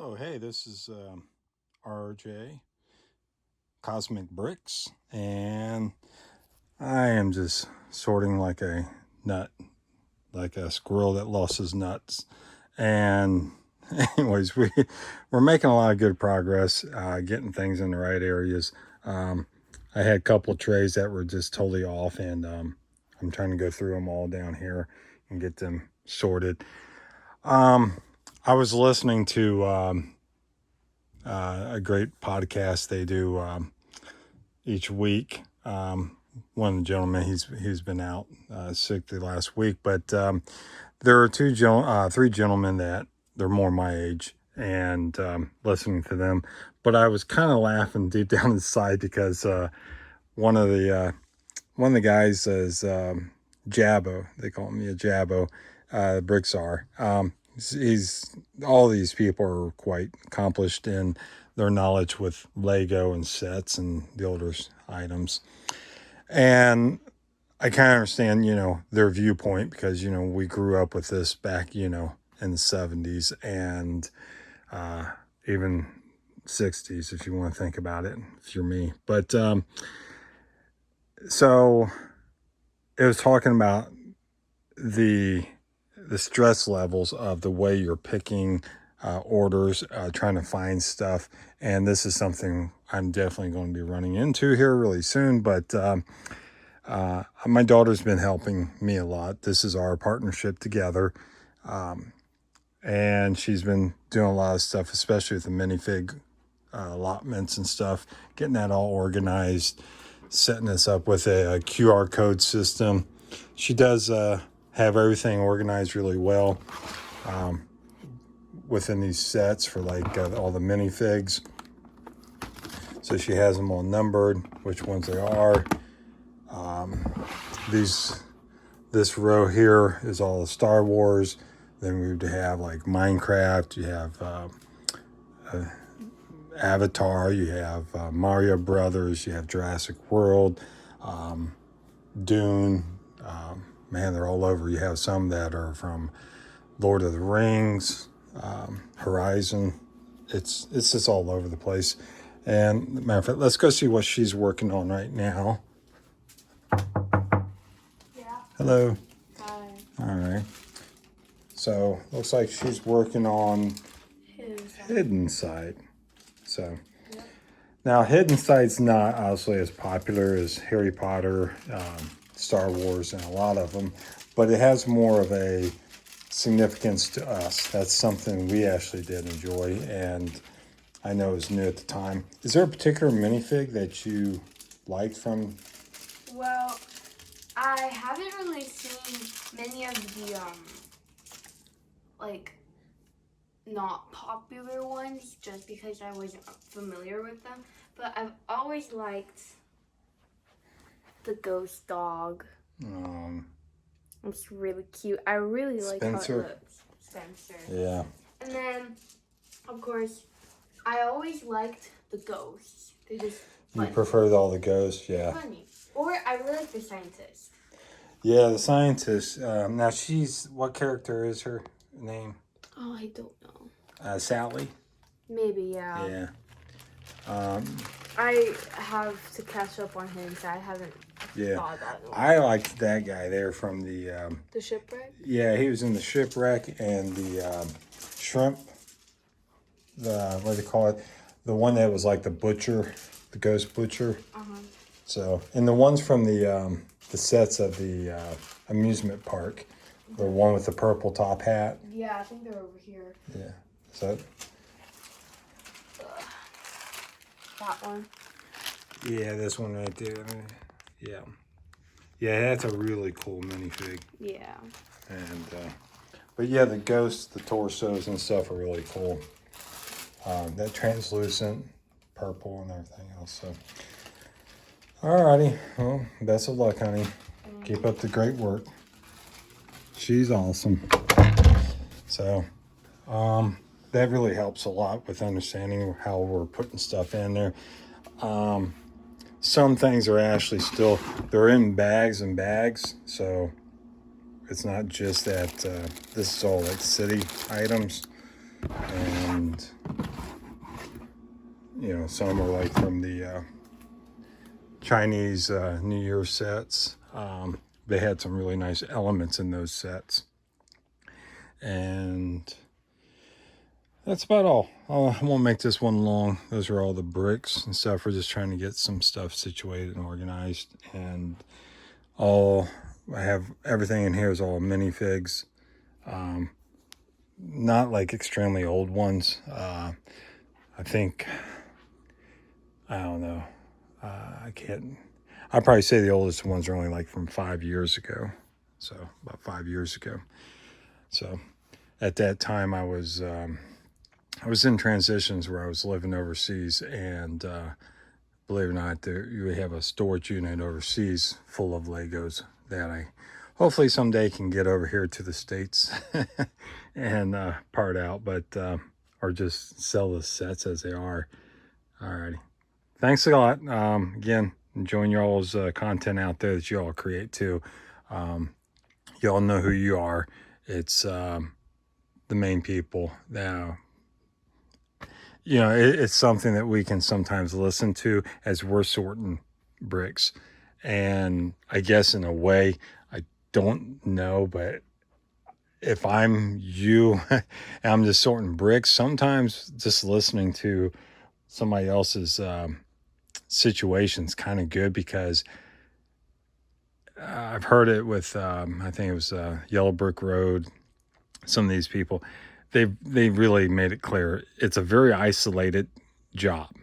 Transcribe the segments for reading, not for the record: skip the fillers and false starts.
Oh, hey, this is RJ Cosmic Bricks, and I am just sorting like a nut, like a squirrel that lost his nuts. And anyways, we're making a lot of good progress, getting things in the right areas. I had a couple of trays that were just totally off, and I'm trying to go through them all down here and get them sorted. I was listening to a great podcast they do each week. One of the gentlemen, he's been out sick the last week, but there are three gentlemen that they're more my age, and listening to them. But I was kind of laughing deep down inside because one of the guys is Jabbo. They call me a Jabbo. The bricks are. He's all these people are quite accomplished in their knowledge with Lego and sets and builders items. And I kind of understand, their viewpoint because, we grew up with this back, in the 70s and even 60s, if you want to think about it, if you're me. But so it was talking about the stress levels of the way you're picking orders, trying to find stuff. And this is something I'm definitely going to be running into here really soon. But my daughter's been helping me a lot. This is our partnership together. And she's been doing a lot of stuff, especially with the minifig allotments and stuff, getting that all organized, setting us up with a QR code system. She does have everything organized really well within these sets for like all the minifigs. So she has them all numbered, which ones they are. This row here is all the Star Wars. Then we would have like Minecraft. You have Avatar. You have Mario Brothers. You have Jurassic World, Dune. Man, they're all over. You have some that are from Lord of the Rings, Horizon. It's just all over the place. And matter of fact, let's go see what she's working on right now. Yeah. Hello. Hi. All right. So looks like she's working on Hidden Side. So Yep. now Hidden Side's not obviously as popular as Harry Potter, Star Wars, and a lot of them, but it has more of a significance to us. That's something we actually did enjoy, and I know it was new at the time. Is there a particular minifig that you liked from? Well, I haven't really seen many of the like not popular ones just because I wasn't familiar with them. But I've always liked the ghost dog. It's really cute. I really like how it Spencer? looks. Spencer. Yeah. And then, of course, I always liked the ghosts. They're just You funny. prefer all the ghosts, yeah. Funny. Or I really like the scientist. Yeah, the scientist. Now what character is her name? Oh, I don't know. Sally? Maybe, yeah. Yeah. I have to catch up on him, so I haven't Yeah. thought about it. I liked that guy there from the... The shipwreck? yeah, he was in the shipwreck and the shrimp. What do they call it? The one that was like the butcher, the ghost butcher. Uh-huh. So, and the ones from the sets of the amusement park, the one with the purple top hat. Yeah, I think they're over here. Yeah. So. That one. Yeah, this one right there. Yeah. Yeah, that's a really cool minifig. Yeah. And, but yeah, the ghosts, the torsos and stuff are really cool. That translucent purple and everything else. So, alrighty. Well, best of luck, honey. Keep up the great work. She's awesome. So, that really helps a lot with understanding how we're putting stuff in there. Some things are actually they're in bags and bags. So it's not just that, this is all like city items. And some are like from the Chinese New Year sets. They had some really nice elements in those sets. And that's about all. I won't make this one long. Those are all the bricks and stuff. We're just trying to get some stuff situated and organized. And I have everything in here is all minifigs. Not like extremely old ones. I think, I don't know. I'd probably say the oldest ones are only like from 5 years ago. So about 5 years ago. So at that time I was in transitions where I was living overseas, and believe it or not, you have a storage unit overseas full of Legos that I hopefully someday can get over here to the States and part out, but or just sell the sets as they are. Alrighty. Thanks a lot. Again, enjoying y'all's content out there that you all create too. Y'all know who you are. It's the main people that it's something that we can sometimes listen to as we're sorting bricks. And I guess in a way, I don't know, but if I'm you and I'm just sorting bricks, sometimes just listening to somebody else's situation's kind of good, because I've heard it with I think it was Yellow Brick Road. Some of these people, they really made it clear it's a very isolated job,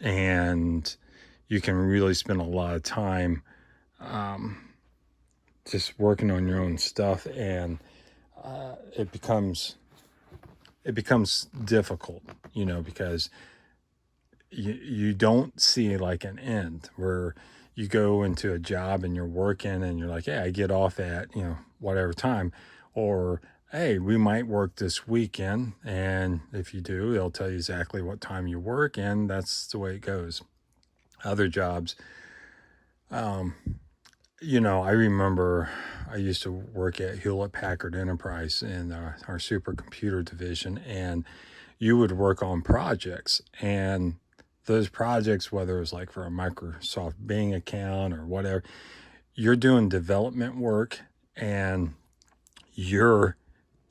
and you can really spend a lot of time just working on your own stuff, and it becomes difficult, because you don't see like an end where you go into a job and you're working and you're like, hey, I get off at whatever time, or hey, we might work this weekend, and if you do, they'll tell you exactly what time you work, and that's the way it goes. Other jobs, I remember I used to work at Hewlett Packard Enterprise in our supercomputer division, and you would work on projects, and those projects, whether it was like for a Microsoft Bing account or whatever, you're doing development work, and you're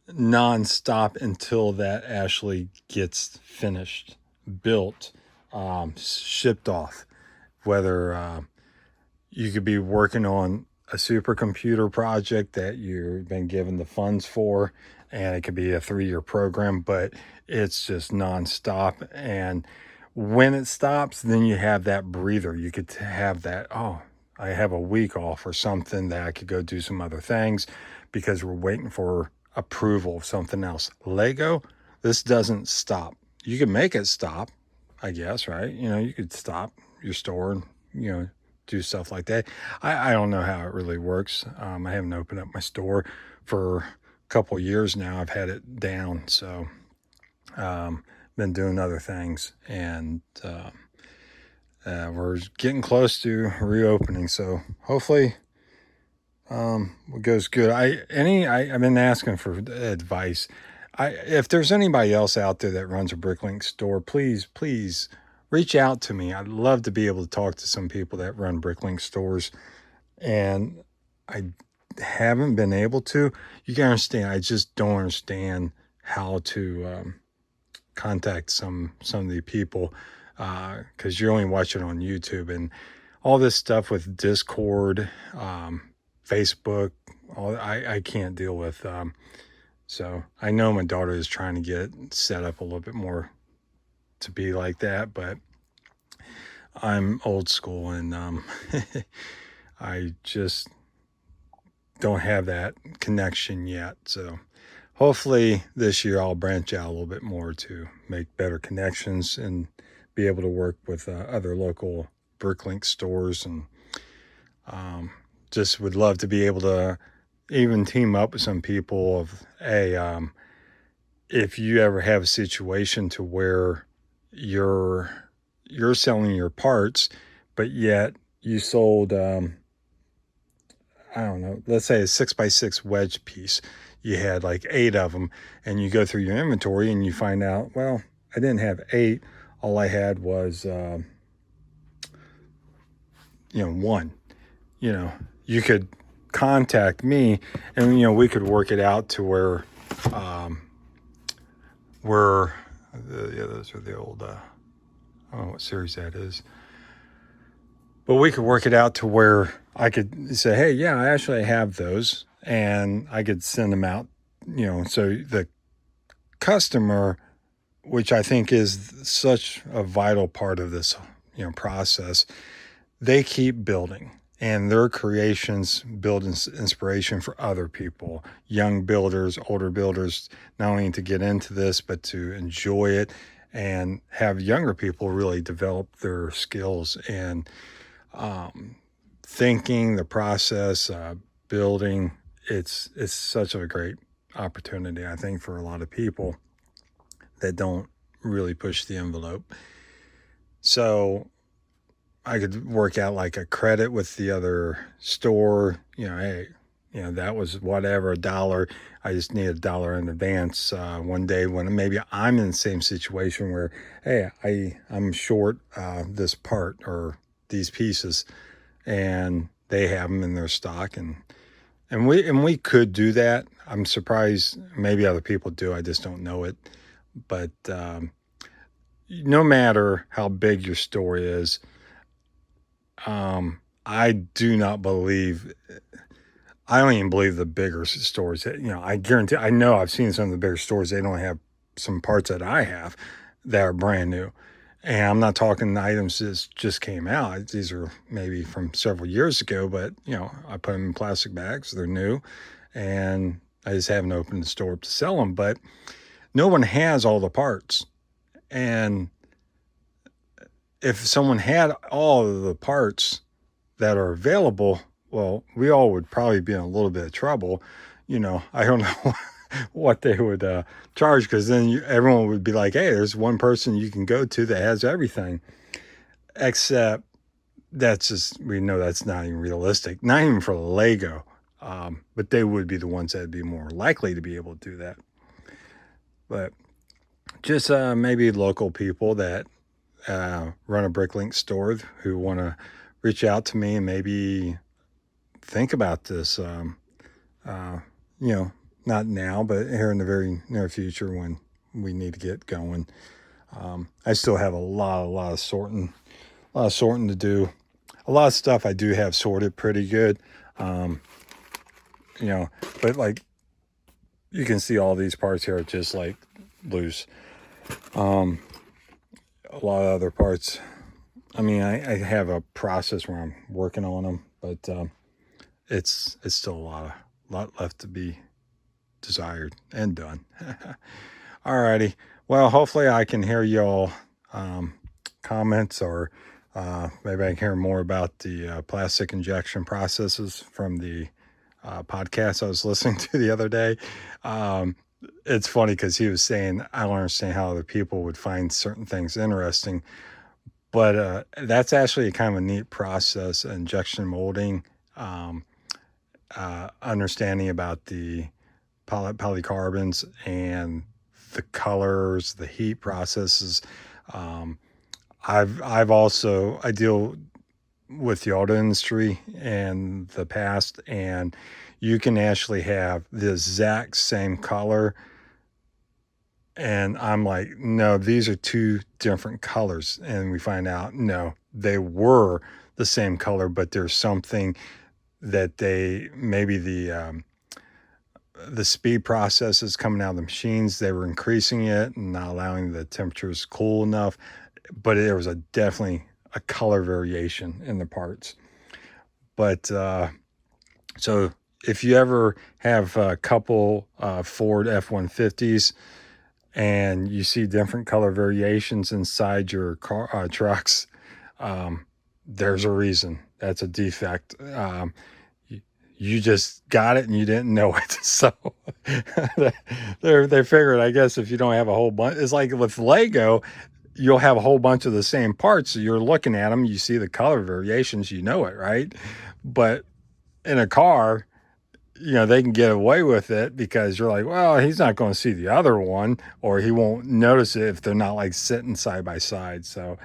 nonstop until that actually gets finished, built, shipped off. Whether you could be working on a supercomputer project that you've been given the funds for, and it could be a 3-year program, but it's just nonstop. And when it stops, then you have that breather. You could have that, oh, I have a week off or something that I could go do some other things because we're waiting for approval of something else. Lego, this doesn't stop. You can make it stop, I guess, right? You could stop your store and, do stuff like that. I don't know how it really works. I haven't opened up my store for a couple years now. I've had it down, so been doing other things, and we're getting close to reopening, so hopefully it goes good. I've been asking for advice. If there's anybody else out there that runs a Bricklink store, please reach out to me. I'd love to be able to talk to some people that run Bricklink stores, and I haven't been able to. You can understand, I just don't understand how to contact some of the people, because you're only watching on YouTube, and all this stuff with Discord, Facebook, I can't deal with. So I know my daughter is trying to get set up a little bit more to be like that, but I'm old school, and I just don't have that connection yet. So hopefully this year I'll branch out a little bit more to make better connections and be able to work with other local Bricklink stores, and just would love to be able to even team up with some people of, hey, if you ever have a situation to where you're selling your parts, but yet you sold, I don't know, let's say a 6x6 wedge piece. you had like 8 of them, and you go through your inventory and you find out, well, I didn't have 8. All I had was, 1. You could contact me, and we could work it out to where, those are the old, I don't know what series that is, but we could work it out to where I could say, hey, yeah, I actually have those, and I could send them out, so the customer, which I think is such a vital part of this, process, they keep building, and their creations build inspiration for other people, young builders, older builders, not only to get into this, but to enjoy it and have younger people really develop their skills and thinking, the process, building. It's such a great opportunity, I think, for a lot of people that don't really push the envelope. So I could work out like a credit with the other store. Hey, that was whatever, $1. I just need $1 in advance. One day when maybe I'm in the same situation where, hey, I'm short this part or these pieces, and they have them in their stock, and we could do that. I'm surprised maybe other people do. I just don't know it. But no matter how big your store is, I do not believe. I don't even believe the bigger stores. I guarantee. I know I've seen some of the bigger stores. They don't have some parts that I have that are brand new. And I'm not talking items that just came out. These are maybe from several years ago, but I put them in plastic bags. They're new, and I just haven't opened the store up to sell them. But no one has all the parts, and if someone had all of the parts that are available, well, we all would probably be in a little bit of trouble. I don't know what they would charge, because then everyone would be like, hey, there's one person you can go to that has everything. Except we know that's not even realistic, not even for Lego. But they would be the ones that would be more likely to be able to do that. But just maybe local people that run a Bricklink store who want to reach out to me and maybe think about this, not now, but here in the very near future when we need to get going. I still have a lot of sorting to do. A lot of stuff I do have sorted pretty good, but like you can see all these parts here are just like loose. A lot of other parts, I have a process where I'm working on them, but it's still a lot left to be desired and done. Alrighty. Well, hopefully I can hear y'all comments, or maybe I can hear more about the plastic injection processes from the podcast I was listening to the other day. It's funny because he was saying, I don't understand how other people would find certain things interesting, but that's actually kind of a neat process, injection molding, understanding about the polycarbons and the colors, the heat processes. I deal with the auto industry in the past, and you can actually have the exact same color, and I'm like, no, these are two different colors, and we find out, no, they were the same color, but there's something that maybe the speed processes coming out of the machines, they were increasing it and not allowing the temperatures cool enough, but there was definitely a color variation in the parts. But so if you ever have a couple Ford F-150s and you see different color variations inside your car trucks, there's a reason. That's a defect. You just got it and you didn't know it. So they figured, I guess, if you don't have a whole bunch, it's like with Lego, you'll have a whole bunch of the same parts. So you're looking at them, you see the color variations, you know it, right? But in a car, they can get away with it because you're like, well, he's not going to see the other one, or he won't notice it if they're not like sitting side by side. So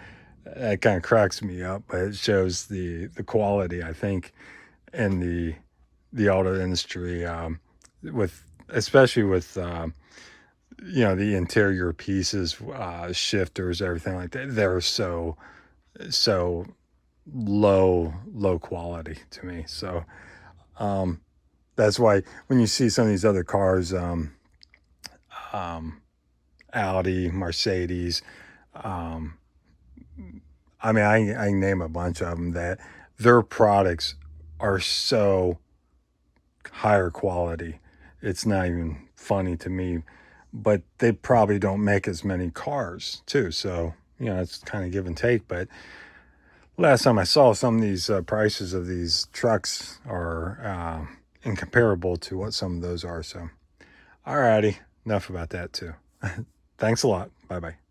that kind of cracks me up, but it shows the quality, I think, in the auto industry, with especially with the interior pieces, shifters, everything like that. They're so low quality to me. So that's why when you see some of these other cars, Audi, Mercedes, um, I mean, I can name a bunch of them that their products are so higher quality. It's not even funny to me, but they probably don't make as many cars too. So, it's kind of give and take. But last time I saw some of these prices of these trucks are incomparable to what some of those are. So, alrighty, enough about that too. Thanks a lot. Bye bye.